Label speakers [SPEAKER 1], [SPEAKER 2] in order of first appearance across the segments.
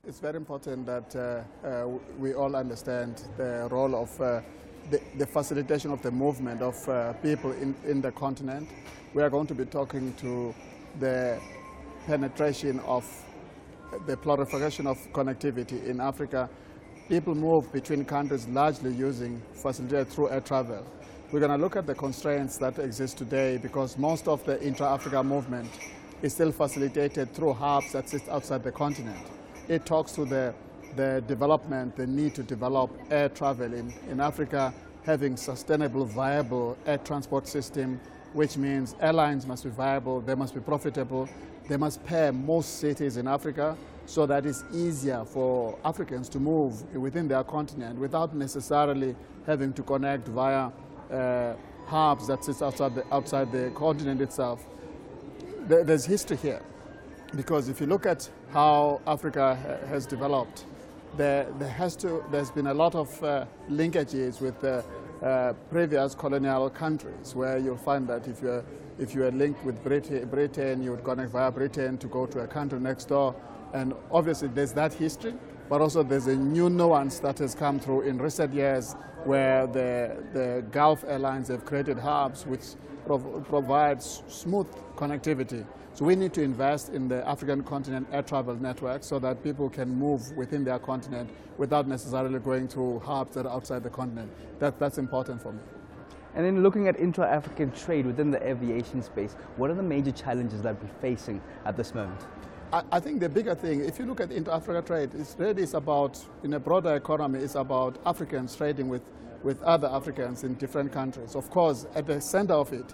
[SPEAKER 1] it's very important that we all understand the role of the facilitation of the movement of people in the continent. We are going to be talking to the penetration of the proliferation of connectivity in Africa. People move between countries largely using facilitated through air travel. We're going to look at the constraints that exist today because most of the intra-Africa movement is still facilitated through hubs that sit outside the continent. It talks to the development, the need to develop air travel in Africa, having sustainable, viable air transport system, which means airlines must be viable, they must be profitable, they must pair most cities in Africa so that it's easier for Africans to move within their continent without necessarily having to connect via hubs that sit outside the continent itself. There's history here, because if you look at how Africa has developed, there's been a lot of linkages with previous colonial countries, where you'll find that if you are linked with Britain, you would connect via Britain to go to a country next door. And obviously there's that history, but also there's a new nuance that has come through in recent years, where the Gulf airlines have created hubs which provides smooth connectivity. So we need to invest in the African continent air travel network so that people can move within their continent without necessarily going through hubs that are outside the continent. That's important for me.
[SPEAKER 2] And then looking at intra-African trade within the aviation space, what are the major challenges that we're facing at this moment?
[SPEAKER 1] I think the bigger thing, if you look at intra-Africa trade, it's about, in a broader economy, it's about Africans trading with other Africans in different countries. Of course, at the center of it,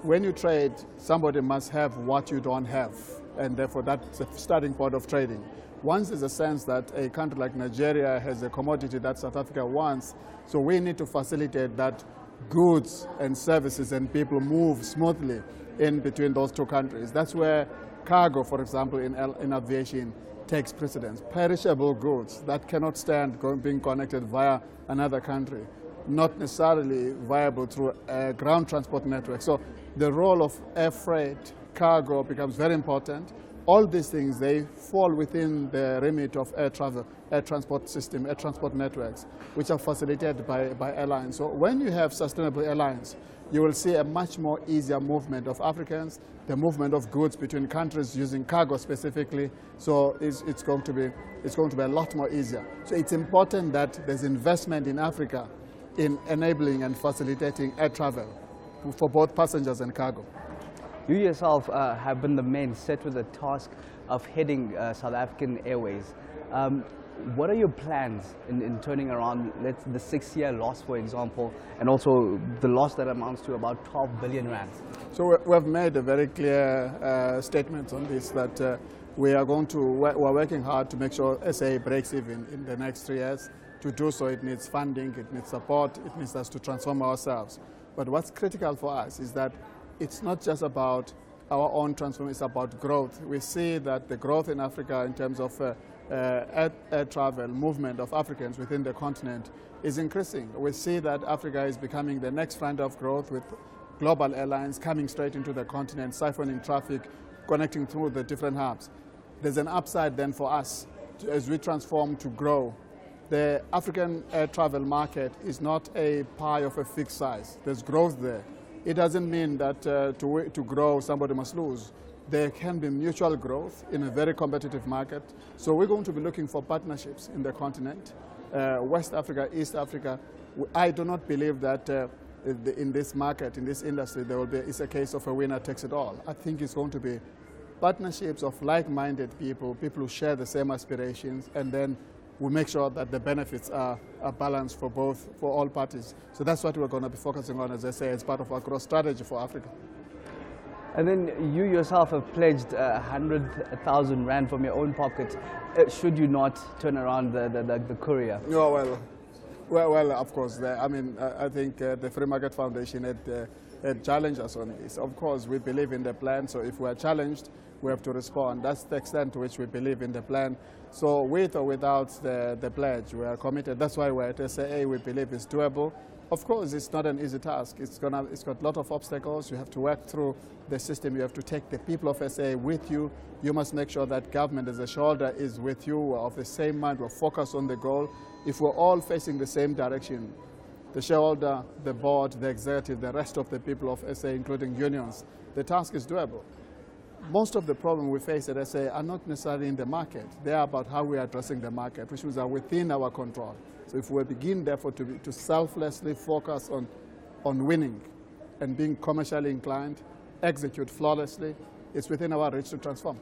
[SPEAKER 1] when you trade, somebody must have what you don't have, and therefore that's the starting point of trading. Once there's a sense that a country like Nigeria has a commodity that South Africa wants, so we need to facilitate that goods and services and people move smoothly in between those two countries. That's where cargo, for example, in aviation takes precedence. Perishable goods that cannot stand being connected via another country, not necessarily viable through a ground transport network. So the role of air freight, cargo becomes very important. All these things, they fall within the remit of air travel, air transport system, air transport networks, which are facilitated by airlines. So when you have sustainable airlines, you will see a much more easier movement of Africans, the movement of goods between countries using cargo specifically. So it's going to be a lot more easier. So it's important that there's investment in Africa in enabling and facilitating air travel for both passengers and cargo.
[SPEAKER 2] You yourself have been the man set with the task of heading South African Airways. What are your plans in turning around the 6-year loss, for example, and also the loss that amounts to about 12 billion rand?
[SPEAKER 1] So we have made a very clear statement on this, that we're working hard to make sure SAA breaks even in the next 3 years. To do so, it needs funding, it needs support, it needs us to transform ourselves. But what's critical for us is that it's not just about our own transformation, it's about growth. We see that the growth in Africa in terms of air travel, movement of Africans within the continent is increasing. We see that Africa is becoming the next front of growth, with global airlines coming straight into the continent, siphoning traffic, connecting through the different hubs. There's an upside then for us as we transform to grow. The African air travel market is not a pie of a fixed size. There's growth there. It doesn't mean that to grow somebody must lose. There can be mutual growth in a very competitive market. So we're going to be looking for partnerships in the continent, West Africa, East Africa. I do not believe that in this market, in this industry, it's a case of a winner takes it all. I think it's going to be partnerships of like-minded people who share the same aspirations, and then we make sure that the benefits are balanced for all parties. So that's what we're going to be focusing on, as I say, as part of our growth strategy for Africa.
[SPEAKER 2] And then you yourself have pledged 100,000 rand from your own pocket, should you not turn around the courier?
[SPEAKER 1] Oh, well, of course. I think the Free Market Foundation had challenged us on this. Of course, we believe in the plan, so if we are challenged, we have to respond. That's the extent to which we believe in the plan. So with or without the pledge, we are committed. That's why we're at SAA. We believe it's doable. Of course, it's not an easy task. It's got a lot of obstacles. You have to work through the system. You have to take the people of SAA with you. You must make sure that government as a shoulder is with you. We're of the same mind. We're focused on the goal. If we're all facing the same direction, the shareholder, the board, the executive, the rest of the people of SAA, including unions, the task is doable. Most of the problems we face at SAA are not necessarily in the market. They are about how we are addressing the market, which are within our control. So if we begin, therefore, to selflessly focus on winning and being commercially inclined, execute flawlessly, it's within our reach to transform.